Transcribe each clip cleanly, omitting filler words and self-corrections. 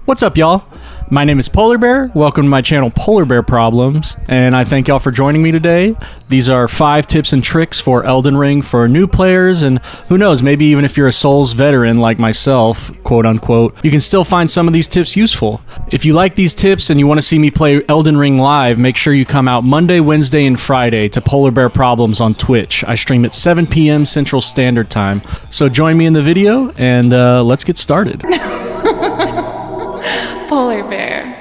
What's up, y'all? My name is Polar Bear. Welcome to my channel, Polar Bear Problems, and I thank y'all for joining me today. These are 5 tips and tricks for Elden Ring for new players, and who knows, maybe even if you're a Souls veteran like myself, quote unquote, you can still find some of these tips useful. If you like these tips and you want to see me play Elden Ring live, make sure you come out Monday, Wednesday, and Friday to Polar Bear Problems on Twitch. I stream at 7 p.m. Central Standard Time. So join me in the video, and let's get started. Polar Bear.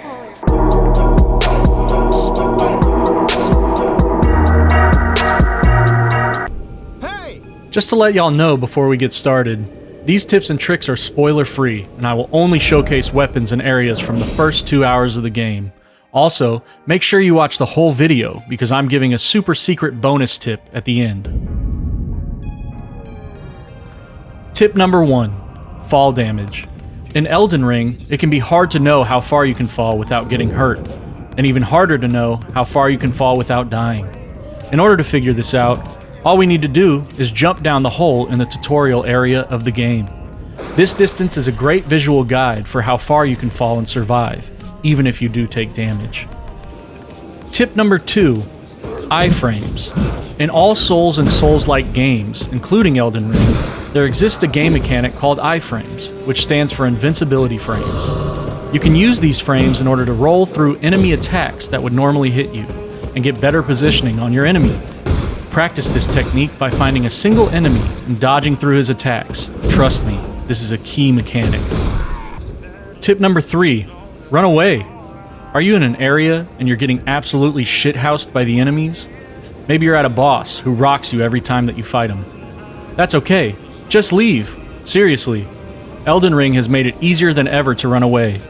Just to let y'all know before we get started, these tips and tricks are spoiler free, and I will only showcase weapons and areas from the first 2 hours of the game. Also, make sure you watch the whole video, because I'm giving a super secret bonus tip at the end. Tip number 1, fall damage. In Elden Ring, it can be hard to know how far you can fall without getting hurt, and even harder to know how far you can fall without dying. In order to figure this out, all we need to do is jump down the hole in the tutorial area of the game. This distance is a great visual guide for how far you can fall and survive, even if you do take damage. Tip number 2, iframes. In all Souls and Souls-like games, including Elden Ring, there exists a game mechanic called iframes, which stands for invincibility frames. You can use these frames in order to roll through enemy attacks that would normally hit you, and get better positioning on your enemy. Practice this technique by finding a single enemy and dodging through his attacks. Trust me, this is a key mechanic. Tip number 3, run away. Are you in an area and you're getting absolutely shithoused by the enemies? Maybe you're at a boss who rocks you every time that you fight him. That's okay. Just leave. Seriously. Elden Ring has made it easier than ever to run away.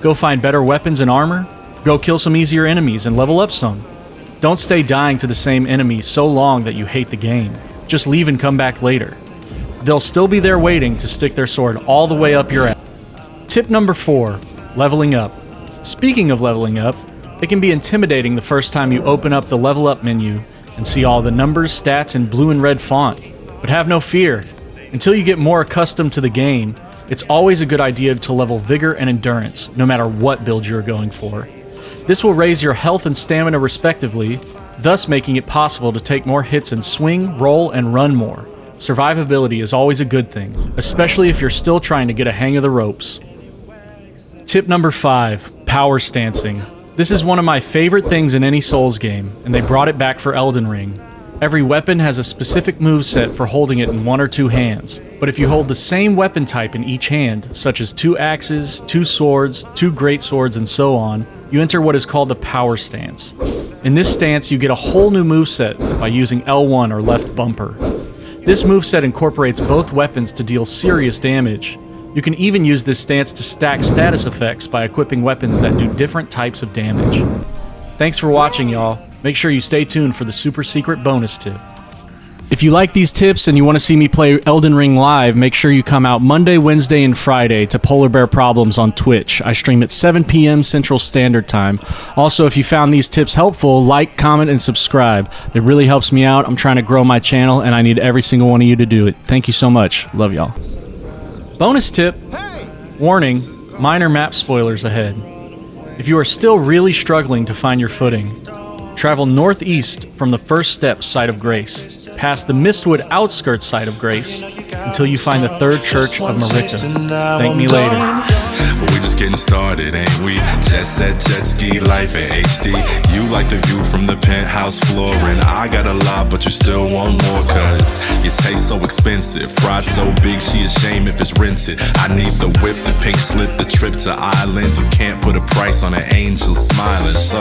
Go find better weapons and armor. Go kill some easier enemies and level up some. Don't stay dying to the same enemy so long that you hate the game. Just leave and come back later. They'll still be there waiting to stick their sword all the way up your ass. Tip number 4, leveling up. Speaking of leveling up, it can be intimidating the first time you open up the level up menu and see all the numbers, stats in blue and red font. But have no fear. Until you get more accustomed to the game, it's always a good idea to level vigor and endurance, no matter what build you're going for. This will raise your health and stamina respectively, thus making it possible to take more hits and swing, roll, and run more. Survivability is always a good thing, especially if you're still trying to get a hang of the ropes. Tip number 5, power stancing. This is one of my favorite things in any Souls game, and they brought it back for Elden Ring. Every weapon has a specific moveset for holding it in 1 or 2 hands, but if you hold the same weapon type in each hand, such as 2 axes, 2 swords, 2 greatswords, and so on, you enter what is called the power stance. In this stance, you get a whole new moveset by using L1 or left bumper. This moveset incorporates both weapons to deal serious damage. You can even use this stance to stack status effects by equipping weapons that do different types of damage. Thanks for watching, y'all. Make sure you stay tuned for the super secret bonus tip. If you like these tips and you want to see me play Elden Ring live, make sure you come out Monday, Wednesday, and Friday to Polar Bear Problems on Twitch. I stream at 7 p.m. Central Standard Time. Also, if you found these tips helpful, like, comment, and subscribe. It really helps me out. I'm trying to grow my channel, and I need every single one of you to do it. Thank you so much. Love y'all. Bonus tip. Warning, minor map spoilers ahead. If you are still really struggling to find your footing, travel northeast from the First Steps site of Grace, past the Mistwood outskirts site of Grace, until you find the Third Church of Marika. Thank me later. But we just getting started, ain't we? Jet set, jet ski, life in HD. You like the view from the penthouse floor, and I got a lot, but you still want more, cause your taste so expensive, pride so big, she ashamed if it's rented. I need the whip, the pink slip, the trip to islands. You can't put a price on an angel smiling, so